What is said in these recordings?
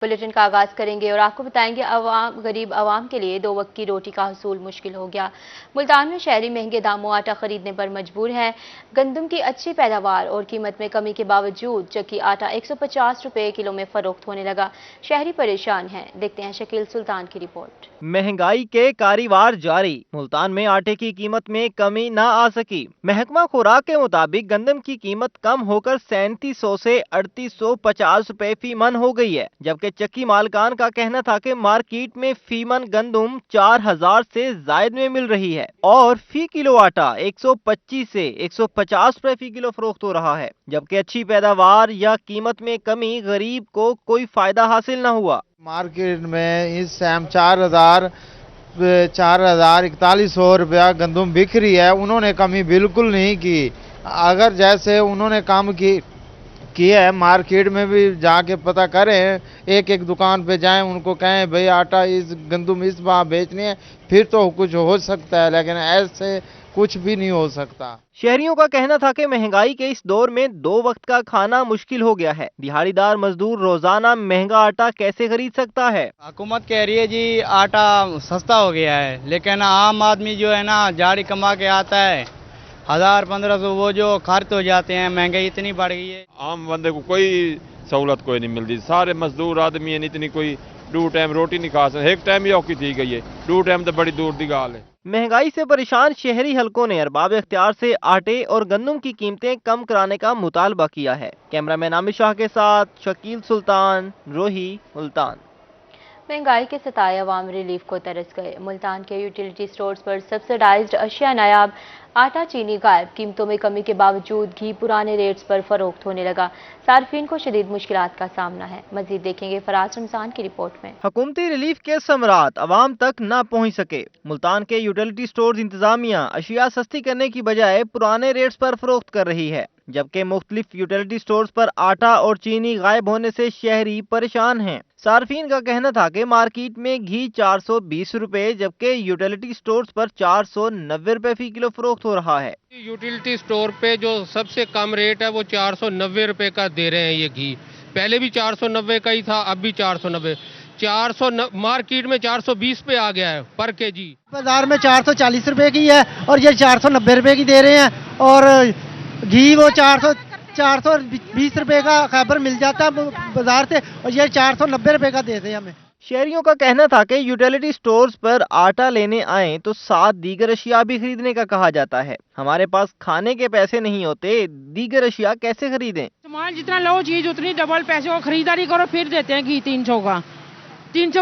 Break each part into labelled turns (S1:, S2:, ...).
S1: Bulletin का आगाज करेंगे और आपको बताएंगे गरीब आवाम के लिए 2 वक्त की रोटी का हसूल मुश्किल हो गया। मुल्तान में शहरी महंगे दामों आटा खरीदने पर मजबूर हैं। गंदम की अच्छी पैदावार और कीमत में कमी के बावजूद चक्की आटा 150 रुपए किलो में फरोख्त होने लगा। शहरी परेशान हैं। देखते हैं शकील सुल्तान की रिपोर्ट।
S2: महंगाई के कारीवार जारी, मुल्तान में आटे की कीमत में कमी न आ सकी। महकमा खुराक के मुताबिक गंदम की कीमत कम होकर 3700 से 3850 रुपए फी मन हो गई है, जबकि चक्की मालकान का कहना था कि मार्केट में फी मन गंदम 4000 से जायद में मिल रही है और फी किलो आटा 125 से 150 रुपए फी किलो फरोख्त हो रहा है, जबकि अच्छी पैदावार या कीमत में कमी गरीब को कोई फायदा हासिल न हुआ।
S3: मार्केट में इस टाइम 4100 रुपया गंदम बिक रही है। उन्होंने कमी बिल्कुल नहीं की। अगर जैसे उन्होंने काम की है, मार्केट में भी जाके पता करें, एक एक दुकान पे जाएं, उनको कहें भाई आटा इस गंदम इस भाव बेचनी है, फिर तो कुछ हो सकता है, लेकिन ऐसे कुछ भी नहीं हो सकता।
S2: शहरियों का कहना था कि महंगाई के इस दौर में 2 वक्त का खाना मुश्किल हो गया है। दिहाड़ीदार मजदूर रोजाना महंगा आटा कैसे खरीद सकता है?
S4: हुकूमत कह रही है जी आटा सस्ता हो गया है, लेकिन आम आदमी जो है ना दिहाड़ी कमा के आता है 1000-1500, वो जो खर्च हो जाते हैं। महंगाई इतनी बढ़ गई है,
S5: आम बंदे को कोई सहूलत कोई नहीं मिलती। सारे मजदूर आदमी है, इतनी कोई 2 टाइम रोटी नहीं खा सकते। एक टाइम ही औखी थी गई है, 2 टाइम तो बड़ी दूर की गाल है।
S2: महंगाई से परेशान शहरी हलकों ने अरबाब इख्तियार से आटे और गंदम की कीमतें कम कराने का मुतालबा किया है। कैमरामैन आमिर शाह के साथ शकील सुल्तान, रोही, मुल्तान।
S1: महंगाई के सताए अवाम रिलीफ को तरस गए। मुल्तान के यूटिलिटी स्टोर्स पर सब्सिडाइज्ड अशिया नायाब, आटा चीनी गायब, कीमतों में कमी के बावजूद घी पुराने रेट्स पर फरोख्त होने लगा। सार्फिन को शदीद मुश्किलात का सामना है। मजीद देखेंगे फराज रमजान की रिपोर्ट में।
S2: हुकूमती रिलीफ के समरात अवाम तक न पहुँच सके। मुल्तान के यूटिलिटी स्टोर्स इंतजामिया अशिया सस्ती करने की बजाय पुराने रेट्स पर फरोख्त कर रही है, जबकि मुख्तलिफ यूटिलिटी स्टोर्स पर आटा और चीनी गायब होने से शहरी परेशान हैं। सार्फिन का कहना था कि मार्केट में घी 420 रुपए, जबकि यूटिलिटी स्टोर्स पर 490 रुपए फी किलो फरोख्त हो रहा है।
S6: यूटिलिटी स्टोर पे जो सबसे कम रेट है वो 490 रुपए का दे रहे हैं ये घी। पहले भी 490 का ही था, अब भी 490। मार्केट में 420 पे आ गया है पर केजी।
S7: बाजार में 440 रुपए की है और ये 490 रुपए की दे रहे हैं, और घी वो 420 रुपए का खैबर मिल जाता है बाजार से, और ये 490 रुपए का देते हैं हमें।
S2: शहरियों का कहना था कि यूटिलिटी स्टोर्स पर आटा लेने आए तो 7 दीगर अशिया भी खरीदने का कहा जाता है। हमारे पास खाने के पैसे नहीं होते, दीगर अशिया कैसे खरीदें?
S8: सामान जितना लो चीज उतनी डबल पैसे को खरीदारी करो, फिर देते हैं घी 300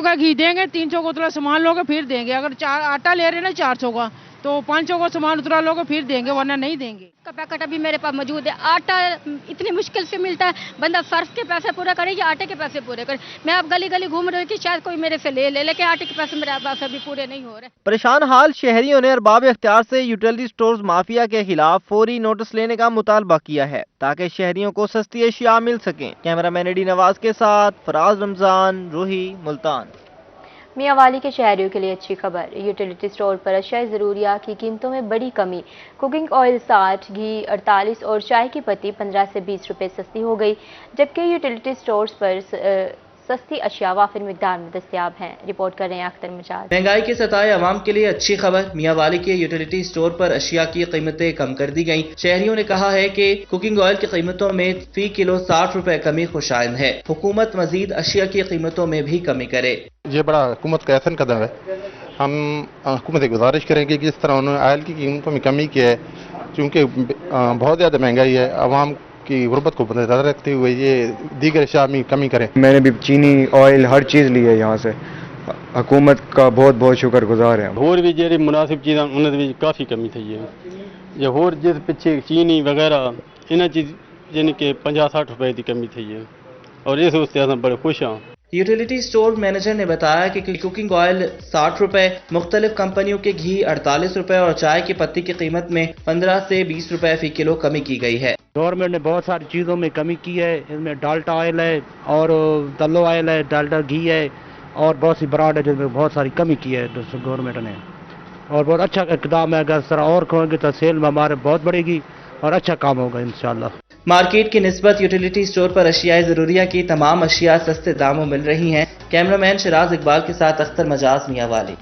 S8: का घी देंगे, 300 को उतना सामान लोगे फिर देंगे। अगर आटा ले रहे हैं ना 400 का, तो 500 का सामान उतरा लोगे फिर देंगे, वरना नहीं देंगे।
S9: पैकेट अभी मेरे पास मौजूद है। आटा इतनी मुश्किल से मिलता है, बंदा सर्फ के पैसे पूरे करे या आटे के पैसे पूरे करे। मैं अब गली गली घूम रही थी, शायद कोई मेरे से ले लेकिन आटे के पैसे मेरे पास अभी पूरे नहीं हो रहे।
S2: परेशान हाल शहरियों ने अरबाब इख्तियार से यूटिलिटी स्टोर्स माफिया के खिलाफ फौरी नोटिस लेने का मुतालबा किया है, ताकि शहरियों को सस्ती अशिया मिल सकें। कैमरामैन एडी नवाज के साथ फराज रमजान, रूही, मुल्तान।
S1: मियांवाली के शहरियों के लिए अच्छी खबर। यूटिलिटी स्टोर पर अशिया ज़रूरिया की कीमतों में बड़ी कमी। कुकिंग ऑयल 60, घी 48 और चाय की पत्ती 15 से 20 रुपए सस्ती हो गई, जबकि यूटिलिटी स्टोर्स पर सस्ती अशिया वाफिर मिकदार में दस्तयाब हैं। रिपोर्ट कर रहे हैं अख्तर मजाज।
S10: महंगाई के सताए अवाम के लिए अच्छी खबर। मियांवाली के यूटिलिटी स्टोर पर अशिया की कीमतें कम कर दी गयी। शहरियों ने कहा है कि कुकिंग ऑयल की कीमतों में फी किलो 60 रुपए कमी खुशाइन है। हुकूमत मजीद अशिया की कीमतों में भी कमी करे।
S11: ये बड़ा हुकूमत का अहसन कदम है। हम हुकूमत से गुजारिश करेंगे कि जिस तरह उन्होंने ऑयल की कीमतों में कमी की है, चूँकि बहुत ज़्यादा महंगाई है, अवाम की गुर्बत को नजर रखते हुए ये दीगर अशिया में कमी करें।
S12: मैंने भी चीनी, ऑयल, हर चीज़ ली है यहाँ से। हुकूमत का बहुत बहुत शुक्रगुजार है।
S13: और भी जो मुनासिब चीज़ उन्होंने भी काफ़ी कमी थी है। जो और जिस पिछे चीनी वगैरह इन चीज़ जिनके 50-60 रुपए की कमी थी है, और इस उससे हम बड़े खुश हैं।
S10: यूटिलिटी स्टोर मैनेजर ने बताया कि कुकिंग ऑयल 60 रुपए, मुख्तलिफ कंपनियों के घी 48 रुपए और चाय की पत्ती की कीमत में 15 से 20 रुपए फी किलो कमी की गई है।
S14: गवर्नमेंट ने बहुत सारी चीज़ों में कमी की है। इसमें डाल्टा ऑयल है और तल्लो ऑयल है, डाल्टा घी है और बहुत सी ब्रांड है जिसमें बहुत सारी कमी की है गवर्नमेंट ने, और बहुत अच्छा इकदाम है। अगर इस तरह और कहोगे तो सेल में हमारे बहुत बढ़ेगी और अच्छा काम होगा इंशाल्लाह।
S10: मार्केट की निस्बत यूटिलिटी स्टोर पर अशियाए ज़रूरिया की तमाम अशिया सस्ते दामों मिल रही हैं। कैमरामैन शिराज इकबाल के साथ अख्तर मजाज मियां वाली।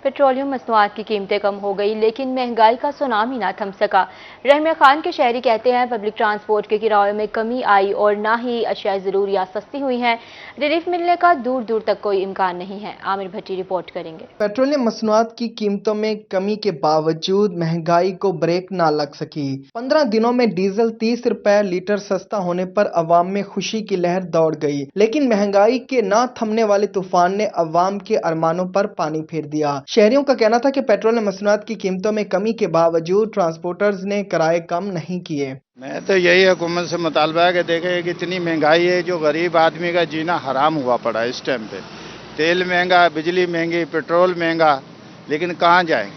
S1: पेट्रोलियम मसनूआत की कीमतें कम हो गई लेकिन महंगाई का सुनामी ना थम सका। रहमान खान के शहरी कहते हैं पब्लिक ट्रांसपोर्ट के किरायों में कमी आई और ना ही अशिया ज़रूरियात सस्ती हुई हैं। रिलीफ मिलने का दूर दूर तक कोई इम्कान नहीं है। आमिर भट्टी रिपोर्ट करेंगे।
S15: पेट्रोलियम मसनूआत की कीमतों में कमी के बावजूद महंगाई को ब्रेक ना लग सकी। 15 दिनों में डीजल 30 रुपए लीटर सस्ता होने पर अवाम में खुशी की लहर दौड़ गई, लेकिन महंगाई के ना थमने वाले तूफान ने अवाम के अरमानों पर पानी फेर दिया। शहरियों का कहना था कि पेट्रोलियम मसनूआत की कीमतों में कमी के बावजूद ट्रांसपोर्टर्स ने किराए कम नहीं किए।
S3: मैं तो यही हुकूमत से मुतालबा है कि देखें कि इतनी महंगाई है, जो गरीब आदमी का जीना हराम हुआ पड़ा है इस टाइम पे। तेल महंगा, बिजली महंगी, पेट्रोल महंगा, लेकिन कहाँ जाएंगे?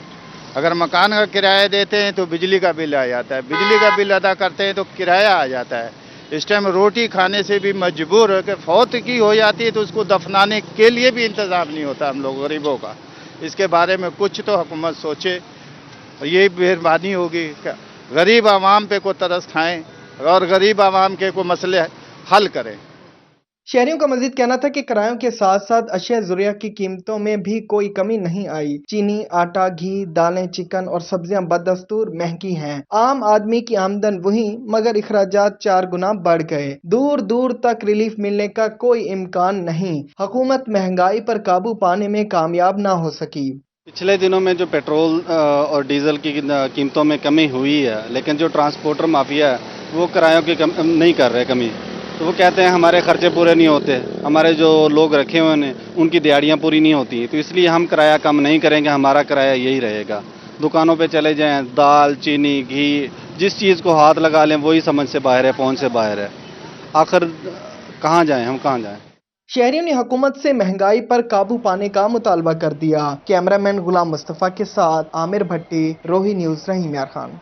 S3: अगर मकान का किराया देते हैं तो बिजली का बिल आ जाता है, बिजली का बिल अदा करते हैं तो किराया आ जाता है। इस टाइम रोटी खाने से भी मजबूर हो के फौत की हो जाती है तो उसको दफनाने के लिए भी इंतज़ाम नहीं होता हम लोग गरीबों का। इसके बारे में कुछ तो हुकूमत सोचे, ये मेहरबानी होगी गरीब आवाम पे को तरस खाएं और गरीब आवाम के को मसले हल करें।
S15: शहरियों का मजीद कहना था कि किरायों के साथ साथ अशिया ज़रूरिया की कीमतों में भी कोई कमी नहीं आई। चीनी, आटा, घी, दालें, चिकन और सब्जियां बदस्तूर महंगी हैं। आम आदमी की आमदन वही मगर इखराजात 4 गुना बढ़ गए। दूर दूर तक रिलीफ मिलने का कोई इम्कान नहीं। हुकूमत महंगाई पर काबू पाने में कामयाब ना हो सकी।
S13: पिछले दिनों में जो पेट्रोल और डीजल की कीमतों में कमी हुई है, लेकिन जो ट्रांसपोर्टर माफिया है वो किरायों की नहीं कर रहे कमी। तो वो कहते हैं हमारे खर्चे पूरे नहीं होते, हमारे जो लोग रखे हुए हैं उनकी दिहाड़ियाँ पूरी नहीं होती, तो इसलिए हम किराया कम नहीं करेंगे, हमारा किराया यही रहेगा। दुकानों पे चले जाएं, दाल, चीनी, घी, जिस चीज़ को हाथ लगा लें वही समझ से बाहर है, पहुँच से बाहर है। आखिर कहाँ जाएं, हम कहाँ जाएं?
S15: शहरियों ने हुकूमत से महंगाई पर काबू पाने का मुतालबा कर दिया। कैमरामैन गुलाम मुस्तफ़ा के साथ आमिर भट्टी, रोही न्यूज़, रहीम यार खान।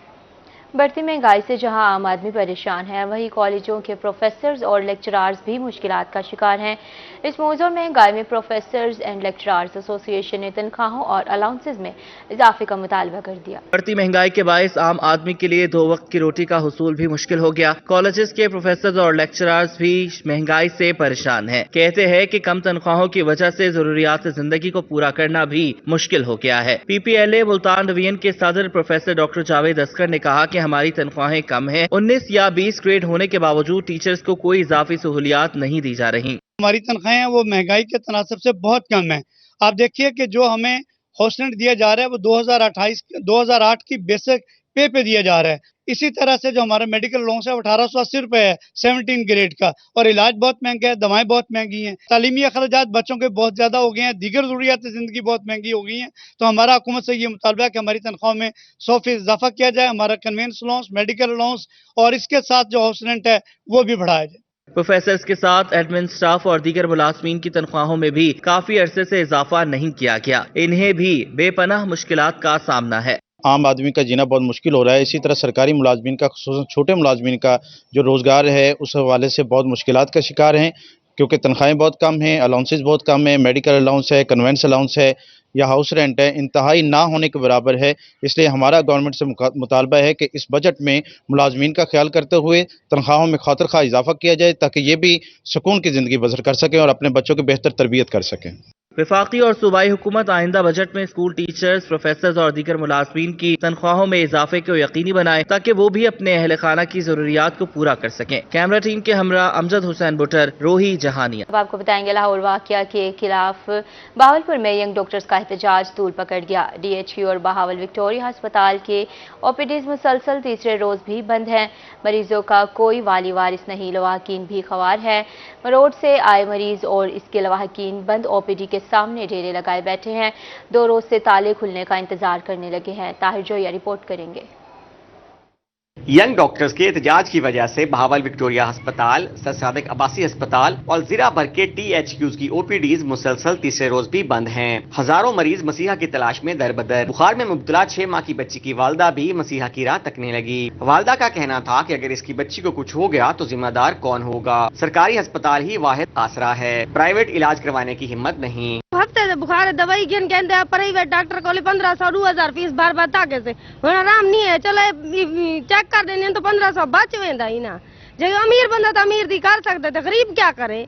S1: बढ़ती महंगाई से जहां आम आदमी परेशान है, वहीं कॉलेजों के प्रोफेसर्स और लेक्चरार्स भी मुश्किलात का शिकार हैं। इस मौजूद महंगाई में प्रोफेसर्स एंड लेक्चरार्स एसोसिएशन ने तनख्वाहों और अलाउंसेस में इजाफे का मुतालबा कर दिया।
S10: बढ़ती महंगाई के बायस आम आदमी के लिए 2 वक्त की रोटी का हुसूल भी मुश्किल हो गया। कॉलेजेस के प्रोफेसर्स और लेक्चरार्स भी महंगाई से परेशान हैं। कहते हैं कि कम तनख्वाहों की वजह से जरूरियात जिंदगी को पूरा करना भी मुश्किल हो गया है। PPLA मुल्तान डिवीजन के सदर प्रोफेसर डॉक्टर जावेद असगर ने कहा कि हमारी तनख्वाहें कम हैं। 19 या 20 ग्रेड होने के बावजूद टीचर्स को कोई इजाफी सहूलियात नहीं दी जा रही।
S16: हमारी तनख्वाहें वो महंगाई के तनासब से बहुत कम है। आप देखिए कि जो हमें हौसलेट दिया जा रहा है वो 2008 की बेसिक पे दिया जा रहा है। इसी तरह से जो हमारा मेडिकल अलाउंस है 1880 रुपए है 17 ग्रेड का, और इलाज बहुत महंगा है, दवाएं बहुत महंगी हैं, तालीमी अखराजात बच्चों के बहुत ज्यादा हो गए हैं, दीगर जरूरियात जिंदगी बहुत महंगी हो गई हैं। तो हमारा हुकूमत से ये मुतालबा है कि हमारी तनख्वाह में 100% इजाफा किया जाए, हमारा कन्वेंस अलाउंस, मेडिकल अलाउंस और इसके साथ जो हौसलेट है वो भी बढ़ाया जाए।
S10: प्रोफेसर्स के साथ एडमिन स्टाफ और दीगर मुलाजमीन की तनख्वाहों में भी काफी अरसे से इजाफा नहीं किया गया। इन्हें भी बेपनाह मुश्किलात का सामना है।
S17: आम आदमी का जीना बहुत मुश्किल हो रहा है। इसी तरह सरकारी मुलाजमीन का, छोटे मुलाजमीन का जो रोज़गार है उस हवाले से बहुत मुश्किलात का शिकार हैं, क्योंकि तनख्वाहें बहुत कम हैं, अलाउंसेस बहुत कम है, मेडिकल अलाउंस है, कन्वेंस अलाउंस है या हाउस रेंट है, इंतहाई ना होने के बराबर है। इसलिए हमारा गवर्नमेंट से मुतालबा है कि इस बजट में मुलाजमीन का ख्याल करते हुए तनख्वाहों में खातिर खा इजाफा किया जाए, ताकि ये भी सुकून की ज़िंदगी बसर कर सकें और अपने बच्चों की बेहतर तरबियत कर सकें।
S10: वफाकी और सूबाई हुकूमत आइंदा बजट में स्कूल टीचर्स, प्रोफेसर्स और दीगर मुलाजमीन की तनख्वाहों में इजाफे को यकीनी बनाए, ताकि वो भी अपने अहल खाना की जरूरियात को पूरा कर सकें। कैमरा टीम के हमरा अमजद हुसैन बुटर, रोही जहानिया।
S1: अब आपको बताएंगे लाहौर वाक़या के खिलाफ बहावलपुर में यंग डॉक्टर्स का एहतजाज तूल पकड़ गया। DHQ और बहावल विक्टोरिया अस्पताल के OPDs मुसलसल तीसरे रोज भी बंद हैं। मरीजों का कोई वाली वारिस नहीं, लवाहकीन भी खवार है। मरोड़ से आए मरीज और इसके लवाहकीन बंद OPD के सामने ढेरे लगाए बैठे हैं। 2 रोज से ताले खुलने का इंतजार करने लगे हैं। ताहिर जोया रिपोर्ट करेंगे।
S18: यंग डॉक्टर्स के एहतजाज की वजह से बहावल विक्टोरिया अस्पताल, सर सादिक अब्बासी अस्पताल और जिला भर के THQs की OPDs मुसलसल तीसरे रोज भी बंद हैं। हजारों मरीज मसीहा की तलाश में दरबदर। बुखार में मुब्तला 6 माह की बच्ची की वालदा भी मसीहा की राह तकने लगी। वालदा का कहना था कि अगर इसकी बच्ची को कुछ हो गया तो जिम्मेदार कौन होगा। सरकारी अस्पताल ही वाहिद आसरा है, प्राइवेट इलाज करवाने की हिम्मत नहीं।
S19: हफ्ते से बुखार है, दवाई गिन कहते प्राइवेट डॉक्टर को 1500 2000 फीस भर बता के से हुण आराम नहीं है। चलो चेक कर देने तो 1500 बच वेंदा ही ना। जो अमीर बंदा तो अमीर दी कर सकते थे, गरीब क्या करे?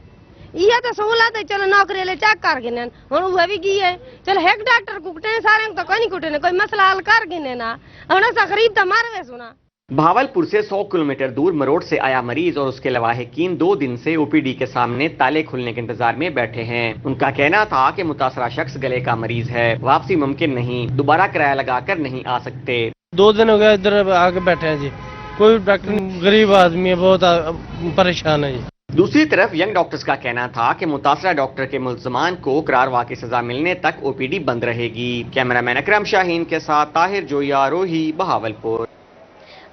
S19: ये तो सहूलत है, चलो नौकरी ले चेक कर गिने हुण वह भी की है। चलो एक डॉक्टर कुटने सारे तो कोई नहीं कुटने, कोई मसला हल कर गिने ना हुण सा गरीब तो मरवे सुना।
S18: भावलपुर से 100 किलोमीटर दूर मरोड़ से आया मरीज और उसके लवाहिकीन 2 दिन से ओपीडी के सामने ताले खुलने के इंतजार में बैठे हैं। उनका कहना था कि मुतासरा शख्स गले का मरीज है, वापसी मुमकिन नहीं, दोबारा किराया लगाकर नहीं आ सकते।
S20: 2 दिन हो गया इधर आके बैठे हैं जी, कोई डॉक्टर, गरीब आदमी है, बहुत परेशान है जी।
S18: दूसरी तरफ यंग डॉक्टर्स का कहना था कि मुतासरा डॉक्टर के मुल्ज़मान को करारवा की सजा मिलने तक ओपीडी बंद रहेगी। कैमरामैन अकरम शाहीन के साथ ताहिर जोया, रोही, बहावलपुर।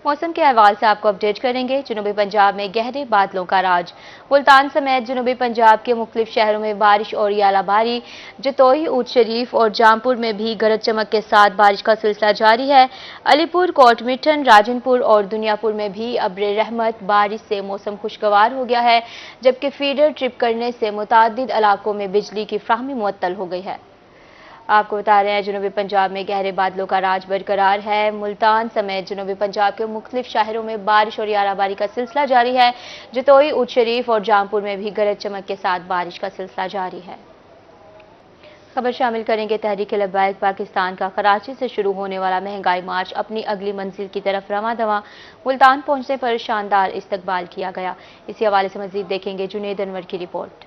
S1: मौसम के हवाले से आपको अपडेट करेंगे। जनूबी पंजाब में गहरे बादलों का राज। मुल्तान समेत जनूबी पंजाब के मुख्तलिफ शहरों में बारिश और यालाबारी। जतोई, ऊट शरीफ और जामपुर में भी गरज चमक के साथ बारिश का सिलसिला जारी है। अलीपुर, कोटमिठन, राजनपुर और दुनियापुर में भी अब्र रहमत बारिश से मौसम खुशगवार हो गया है, जबकि फीडर ट्रिप करने से मुतादिद इलाकों में बिजली की फ्राहमी मुअत्तल हो गई है। आपको बता रहे हैं जनूबी पंजाब में गहरे बादलों का राज बरकरार है। मुल्तान समेत जनूबी पंजाब के मुख्तलिफ शहरों में बारिश और यालाबारी का सिलसिला जारी है। जतोई, ऊट शरीफ और जामपुर में भी गरज चमक के साथ बारिश का सिलसिला जारी है। खबर शामिल करेंगे तहरीक लब्बैक पाकिस्तान का कराची से शुरू होने वाला महंगाई मार्च अपनी अगली मंजिल की तरफ रवां दवा। मुल्तान पहुंचने पर शानदार इस्तकबाल किया गया। इसी हवाले से मजीद देखेंगे जुनेद अनवर की रिपोर्ट।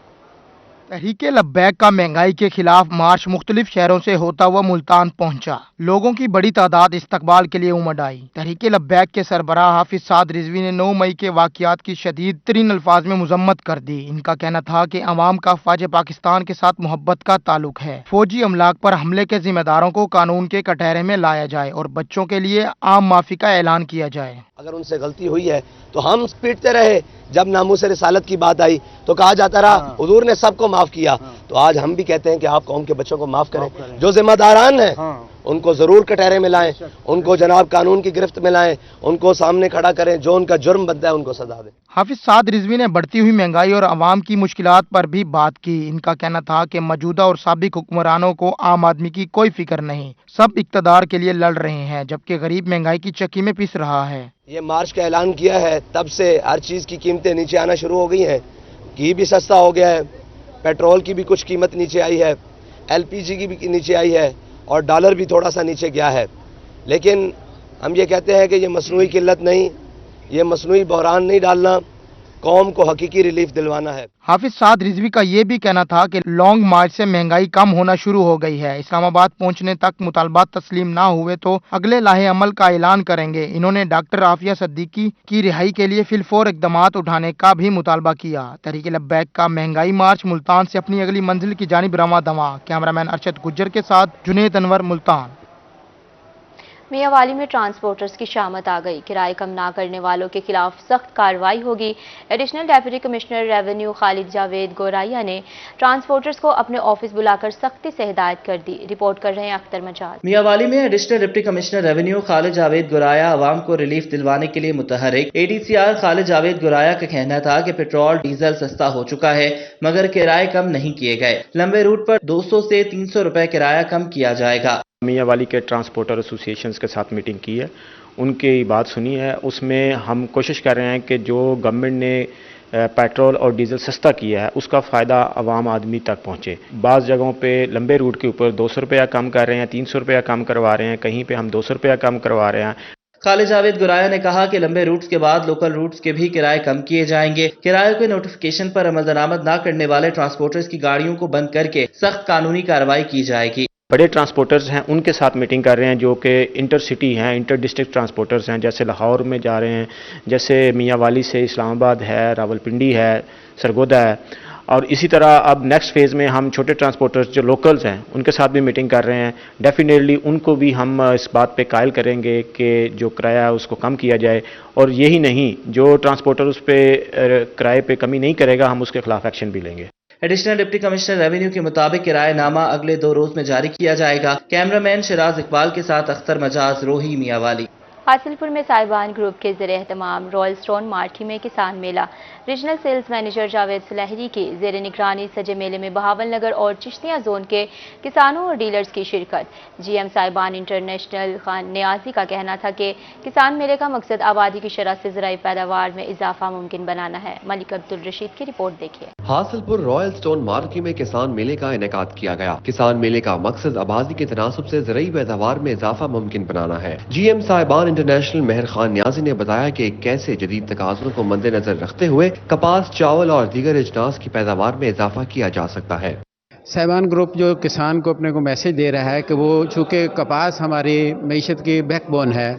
S21: तहरीक लब्बैक का महंगाई के खिलाफ मार्च मुख्तलिफ शहरों से होता हुआ मुल्तान पहुंचा। लोगों की बड़ी तादाद इस्तकबाल के लिए उमड़ आई। तहरीक लब्बैक के सरबराह हाफिज साद रिजवी ने 9 मई के वाकयात की शदीद तरीन अल्फाज में मजम्मत कर दी। इनका कहना था कि अवाम का अफवाज पाकिस्तान के साथ मोहब्बत का ताल्लुक है। फौजी अमलाक पर हमले के जिम्मेदारों को कानून के कटहरे में लाया जाए और बच्चों के लिए आम माफी का ऐलान किया जाए।
S22: अगर उनसे गलती हुई है तो हम पीटते रहे, जब नामूस रिसालत की बात आई तो कहा जाता रहा हुजूर ने सबको माफ किया। तो आज हम भी कहते हैं कि आप कौम के बच्चों को माफ करें। जो जिम्मेदारान हैं उनको जरूर कटहरे में लाएं, उनको जनाब कानून की गिरफ्त में लाएं, उनको सामने खड़ा करें, जो उनका जुर्म बनता है उनको सजा दें।
S21: हाफिज साद रिजवी ने बढ़ती हुई महंगाई और आवाम की मुश्किलात पर भी बात की। इनका कहना था कि मौजूदा और साबिक हुक्मरानों को आम आदमी की कोई फिक्र नहीं, सब इक्तदार के लिए लड़ रहे हैं, जबकि गरीब महंगाई की चक्की में पिस रहा है।
S22: ये मार्च का ऐलान किया है तब से हर चीज की कीमतें नीचे आना शुरू हो गई हैं। घी भी सस्ता हो गया है, पेट्रोल की भी कुछ कीमत नीचे आई है, एलपीजी की भी नीचे आई है और डॉलर भी थोड़ा सा नीचे गया है। लेकिन हम ये कहते हैं कि ये मसनूई किल्लत नहीं, ये मसनूई बहरान नहीं डालना, कौम को हकीकी रिलीफ दिलवाना है।
S21: हाफिज साद रिजवी का ये भी कहना था कि लॉन्ग मार्च से महंगाई कम होना शुरू हो गई है। इस्लामाबाद पहुंचने तक मुतालबात तस्लीम ना हुए तो अगले लाहे अमल का ऐलान करेंगे। इन्होंने डॉक्टर आफिया सिद्दीकी की रिहाई के लिए फिलफौर इक़दामात उठाने का भी मुतालबा किया। तहरीक लब्बैक का महंगाई मार्च मुल्तान से अपनी अगली मंजिल की जानिब रवां दवा। कैमरामैन अरशद गुज्जर के साथ जुनेद अनवर, मुल्तान।
S1: मियांवाली में ट्रांसपोर्टर्स की शामत आ गई। किराए कम ना करने वालों के खिलाफ सख्त कार्रवाई होगी। Additional deputy commissioner revenue Khalid Javed Goraya ने ट्रांसपोर्टर्स को अपने ऑफिस बुलाकर सख्ती से हिदायत कर दी। रिपोर्ट कर रहे हैं अख्तर मजाज।
S10: मियांवाली में additional deputy commissioner revenue Khalid Javed Goraya आवाम को रिलीफ दिलवाने के लिए मुतहरिक। एडीसीआर खालिद जावेद गोराया का कहना था कि पेट्रोल डीजल सस्ता हो चुका है मगर किराए कम नहीं किए गए। लंबे रूट पर 200 से 300 रुपए किराया कम किया जाएगा।
S23: मियांवाली के ट्रांसपोर्टर एसोसिएशंस के साथ मीटिंग की है, उनकी बात सुनी है। उसमें हम कोशिश कर रहे हैं कि जो गवर्नमेंट ने पेट्रोल और डीजल सस्ता किया है उसका फ़ायदा आवाम आदमी तक पहुँचे। बाज़ जगहों पे लंबे रूट के ऊपर 200 रुपया कम कर रहे हैं, 300 रुपया कम करवा रहे हैं, कहीं पे हम 200 रुपया कम करवा रहे हैं।
S10: खालिद जावेद गुराया ने कहा कि लंबे रूट्स के बाद लोकल रूट्स के भी किराए कम किए जाएंगे। किराए के नोटिफिकेशन पर अमल दरामद न करने वाले ट्रांसपोर्टर्स की गाड़ियों को बंद करके सख्त कानूनी कार्रवाई की जाएगी।
S23: बड़े ट्रांसपोर्टर्स हैं उनके साथ मीटिंग कर रहे हैं जो कि इंटर सिटी हैं, इंटर डिस्ट्रिक्ट ट्रांसपोर्टर्स हैं, जैसे लाहौर में जा रहे हैं, जैसे मियांवाली से इस्लामाबाद है, रावलपिंडी है, सरगोदा है। और इसी तरह अब नेक्स्ट फेज़ में हम छोटे ट्रांसपोर्टर्स जो लोकल्स हैं उनके साथ भी मीटिंग कर रहे हैं। डेफिनेटली उनको भी हम इस बात पे कायल करेंगे कि जो किराया है उसको कम किया जाए। और यही नहीं, जो ट्रांसपोर्टर उस पर किराए पे कमी नहीं करेगा हम उसके खिलाफ एक्शन भी लेंगे।
S10: एडिशनल डिप्टी कमिश्नर रेवेन्यू के मुताबिक किराएनामा अगले 2 रोज में जारी किया जाएगा। कैमरामैन शिराज इकबाल के साथ अख्तर मजाज, रोही, मियांवाली।
S1: हासिलपुर में साहिबान ग्रुप के ज़ेर एहतमाम रॉयल स्टोन मार्की में किसान मेला। Regional sales manager Javed Sulehri की ज़ेर निगरानी सजे मेले में बहावल नगर और चिश्तिया जोन के किसानों और डीलर्स की शिरकत। GM साहिबान इंटरनेशनल खान नियाजी का कहना था कि किसान मेले का मकसद आबादी की शरह से ज़राई पैदावार में इजाफा मुमकिन बनाना है। मलिक अब्दुल रशीद की रिपोर्ट देखिए।
S4: हासिलपुर रॉयल स्टोन मार्की में किसान मेले का इनेकाद किया गया। किसान मेले का मकसद आबादी के तनासुब से ज़राई पैदावार में इजाफा मुमकिन बनाना है। GM साहिबान इंटरनेशनल मेहर खान नियाजी ने बताया कि कैसे जदीद तकाज़ों को मद्देनजर रखते हुए कपास, चावल और दीगर अजनास की पैदावार में इजाफा किया जा सकता है।
S5: साहिबान ग्रुप जो किसान को अपने को मैसेज दे रहा है कि वो चूँकि कपास हमारी मईशत की बैकबोन है,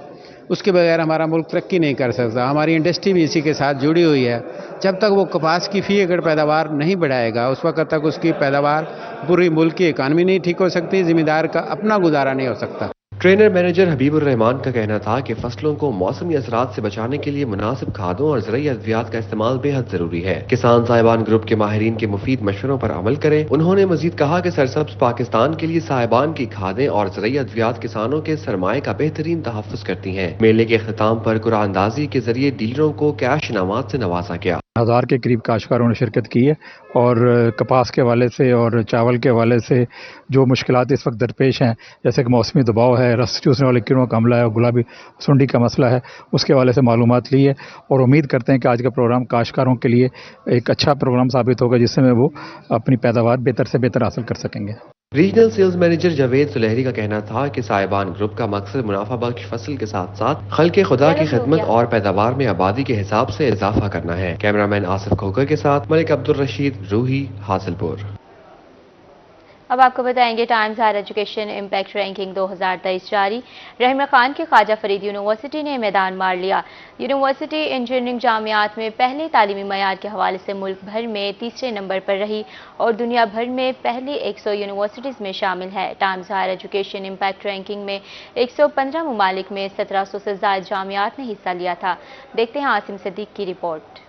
S5: उसके बगैर हमारा मुल्क तरक्की नहीं कर सकता। हमारी इंडस्ट्री भी इसी के साथ जुड़ी हुई है। जब तक वो कपास की फी एकड़ पैदावार नहीं बढ़ाएगा, उस वक्त तक उसकी पैदावार पूरी मुल्क की इकानमी नहीं ठीक हो सकती, ज़िम्मेदार का अपना गुजारा नहीं हो सकता।
S4: ट्रेनर मैनेजर हबीबुर रहमान का कहना था कि फसलों को मौसमी असरात से बचाने के लिए मुनासिब खादों और ज़राई अद्वियात का इस्तेमाल बेहद जरूरी है। किसान साहिबान ग्रुप के माहिरीन के मुफीद मशवरों पर अमल करें। उन्होंने मजीद कहा कि सरसब्ज पाकिस्तान के लिए साहिबान की खादें और ज़राई अद्वियात किसानों के सरमाए का बेहतरीन तहफ़्फ़ुज़ करती हैं। मेले के अख्ताम पर कुरानंदाजी के जरिए डीलरों को कैश इनामात से नवाजा गया।
S6: 1000 के करीब काश्तकारों ने शिरकत की है और कपास के हवाले से और चावल के हवाले से जो मुश्किलात इस वक्त दरपेश हैं, जैसे कि मौसमी दबाव है, रस चूसने वाले कीड़ों का हमला है और गुलाबी सुंडी का मसला है, उसके हवाले से मालूमात ली है और उम्मीद करते हैं कि आज का प्रोग्राम काश्तकारों के लिए एक अच्छा प्रोग्राम साबित होगा, जिससे वो अपनी पैदावार बेहतर से बेहतर हासिल कर सकेंगे।
S4: Regional sales manager Javed Sulehri का कहना था कि साहिबान ग्रुप का मकसद मुनाफा बख्श फसल के साथ साथ खल्के खुदा की खिदमत और पैदावार में आबादी के हिसाब से इजाफा करना है। कैमरामैन आसिफ खोकर के साथ मलिक अब्दुल रशीद, रूही, हासिलपुर।
S1: अब आपको बताएंगे Times Higher Education Impact Ranking 2023 जारी। रहमान खान की ख्वाजा फरीद यूनिवर्सिटी ने मैदान मार लिया। यूनिवर्सिटी इंजीनियरिंग जामियात में पहले तालीमी मयार के हवाले से मुल्क भर में तीसरे नंबर पर रही और दुनिया भर में पहली 100 यूनिवर्सिटीज़ में शामिल है। Times Higher Education Impact Ranking में 115 ममालिक में 1700 से ज़ायद जामियात ने हिस्सा लिया था। देखते हैं आसिम सदीक की रिपोर्ट।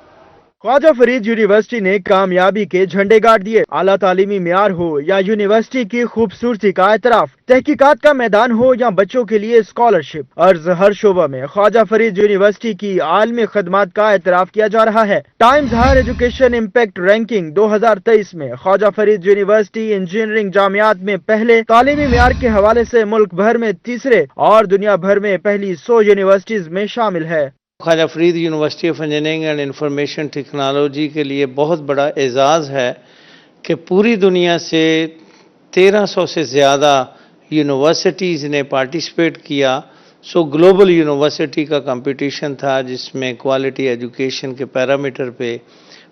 S24: ख्वाजा फरीद यूनिवर्सिटी ने कामयाबी के झंडे गाड़ दिए। आला तालीमी मियार हो या यूनिवर्सिटी की खूबसूरती का एतराफ, तहकीकात का मैदान हो या बच्चों के लिए स्कॉलरशिप, अर्ज हर शोबा में ख्वाजा फरीद यूनिवर्सिटी की आलमी खदमात का एतराफ किया जा रहा है। Times Higher Education Impact Ranking 2023 में ख्वाजा फरीद यूनिवर्सिटी इंजीनियरिंग जामियात में पहले, तालीमी मियार के हवाले से मुल्क भर में तीसरे और दुनिया भर में पहली 100 यूनिवर्सिटीज में शामिल है।
S25: Khwaja Fareed University of Engineering and Information Technology के लिए बहुत बड़ा एजाज़ है कि पूरी दुनिया से 1300 से ज़्यादा यूनिवर्सिटीज़ ने पार्टिसिपेट किया। सो ग्लोबल यूनिवर्सिटी का कंपटीशन था जिसमें क्वालिटी एजुकेशन के पैरामीटर पे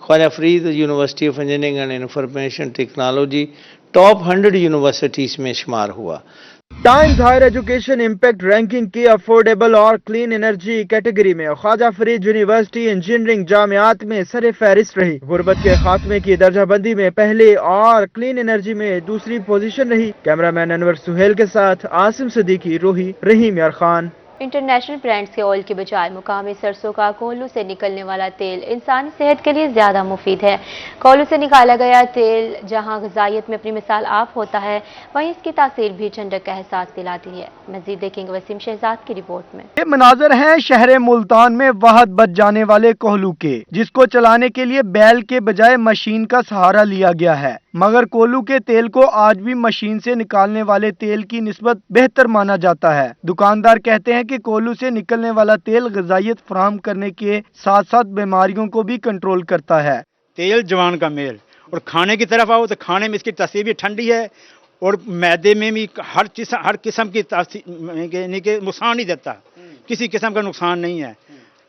S25: Khwaja Fareed University of Engineering and Information Technology top 100 universities में शुमार हुआ।
S24: Times Higher Education Impact Ranking की अफोर्डेबल और क्लीन एनर्जी कैटेगरी में ख्वाजा फरीद यूनिवर्सिटी इंजीनियरिंग जामियात में सरे फहरिस्त रही। गुर्बत के खात्मे की दर्जाबंदी में पहले और क्लीन एनर्जी में दूसरी पोजीशन रही। कैमरामैन अनवर सुहेल के साथ आसिम सदीकी, रूही, रहीम यार खान।
S1: इंटरनेशनल ब्रांड्स के ऑयल के बजाय मुकामी सरसों का कोल्हू से निकलने वाला तेल इंसानी सेहत के लिए ज़्यादा मुफीद है। कोल्हू से निकाला गया तेल जहां ग़िज़ाइयत में अपनी मिसाल आप होता है, वहीं इसकी तासीर भी ठंडक का एहसास दिलाती है। मज़ीद देखेंगे वसीम शहजाद की रिपोर्ट में।
S21: ये मनाजर हैं शहर मुल्तान में वाहद बच जाने वाले कोल्हू के, जिसको चलाने के लिए बैल के बजाय मशीन का सहारा लिया गया है। मगर कोल्हू के तेल को आज भी मशीन से निकालने वाले तेल की निस्बत बेहतर माना जाता है। दुकानदार कहते हैं कि कोल्हू से निकलने वाला तेल ग़िज़ाइयत फराहम करने के साथ साथ बीमारियों को भी कंट्रोल करता है।
S26: तेल जवान का मेल, और खाने की तरफ आओ तो खाने में इसकी तासीर भी ठंडी है और मैदे में भी हर किस्म की नुकसान नहीं देता, किसी किस्म का नुकसान नहीं है।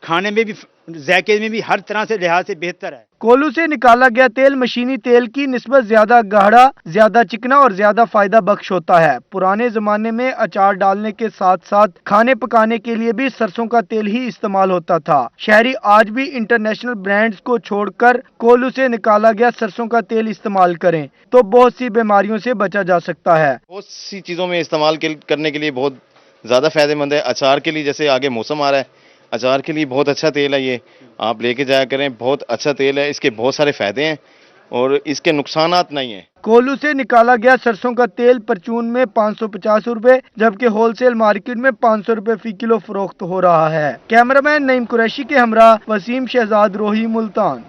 S26: खाने में भी, ज़ायके में भी हर तरह से लिहाज से बेहतर है।
S21: कोल्हू से निकाला गया तेल मशीनी तेल की निस्बत ज्यादा गाढ़ा, ज्यादा चिकना और ज्यादा फायदा बख्श होता है। पुराने जमाने में अचार डालने के साथ साथ खाने पकाने के लिए भी सरसों का तेल ही इस्तेमाल होता था। शहरी आज भी इंटरनेशनल ब्रांड्स को छोड़कर कोल्हू से निकाला गया सरसों का तेल इस्तेमाल करें तो बहुत सी बीमारियों से बचा जा सकता है।
S27: बहुत सी चीजों में इस्तेमाल करने के लिए बहुत ज्यादा फायदेमंद है। अचार के लिए, जैसे आगे मौसम आ रहा है, अचार के लिए बहुत अच्छा तेल है, ये आप लेके जाया करें, बहुत अच्छा तेल है, इसके बहुत सारे फायदे हैं और इसके नुकसानात नहीं है।
S21: कोल्लू से निकाला गया सरसों का तेल परचून में 550 रुपए जबकि होलसेल मार्केट में 500 रुपए फी किलो फरोख्त हो रहा है। कैमरामैन नईम कुरैशी के हमरा वसीम शहजाद रोही, मुल्तान।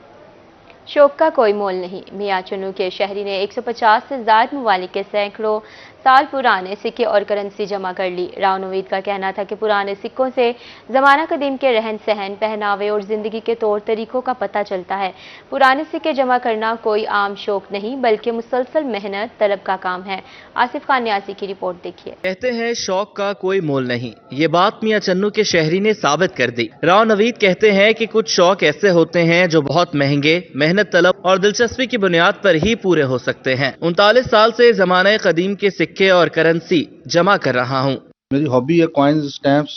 S1: शौक का कोई मोल नहीं। मियां चन्नू के शहरी ने 150 से ज्यादा ममालिक के सैकड़ों साल पुराने सिक्के और करेंसी जमा कर ली। राव नवीद का कहना था कि पुराने सिक्कों से ज़माना कदीम के रहन सहन, पहनावे और ज़िंदगी के तौर तरीकों का पता चलता है। पुराने सिक्के जमा करना कोई आम शौक नहीं बल्कि मुसलसल मेहनत तलब का काम है। आसिफ खान न्यासी की रिपोर्ट देखिए।
S10: कहते हैं शौक का कोई मोल नहीं, ये बात मियां चन्नू के शहरी ने साबित कर दी। राव नवीद कहते हैं कि कुछ शौक ऐसे होते हैं जो बहुत महंगे, मेहनत तलब और दिलचस्पी की बुनियाद पर ही पूरे हो सकते हैं। 39 साल से ज़माने कदीम के सिक्के और करेंसी जमा कर रहा हूँ।
S2: मेरी हॉबी है कॉइन्स, स्टैम्प्स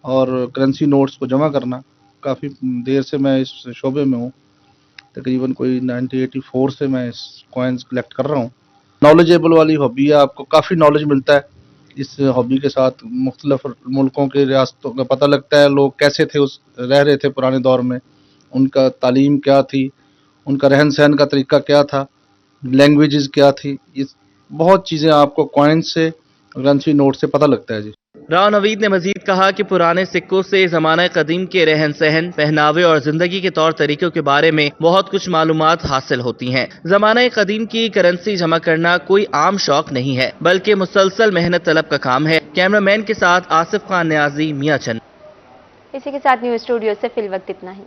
S2: और करेंसी नोट्स को जमा करना। काफ़ी देर से मैं इस शोबे में हूँ, तकरीबन कोई 1984 से मैं इस कॉइन्स कलेक्ट कर रहा हूँ। नॉलेजेबल वाली हॉबी है, आपको काफ़ी नॉलेज मिलता है इस हॉबी के साथ। मुख्तलिफ मुल्कों के रियासतों का पता लगता है, लोग कैसे थे, रह रहे थे पुराने दौर में, उनका तालीम क्या थी, उनका रहन सहन का तरीका क्या था, लैंग्वेजेस क्या थी। ये बहुत चीज़ें आपको कॉइन्स से, करेंसी नोट से पता लगता है जी।
S10: राव नवीद ने मजीद कहा कि पुराने सिक्कों से ज़माना कदीम के रहन सहन, पहनावे और जिंदगी के तौर तरीकों के बारे में बहुत कुछ मालूमात हासिल होती हैं। ज़माना कदीम की करेंसी जमा करना कोई आम शौक नहीं है बल्कि मुसलसल मेहनत तलब का काम है। कैमरामैन के साथ आसिफ खान न्याजी, मियां चन्नू।
S1: इसी के साथ न्यूज़ स्टूडियो से फिल वक्त इतना ही।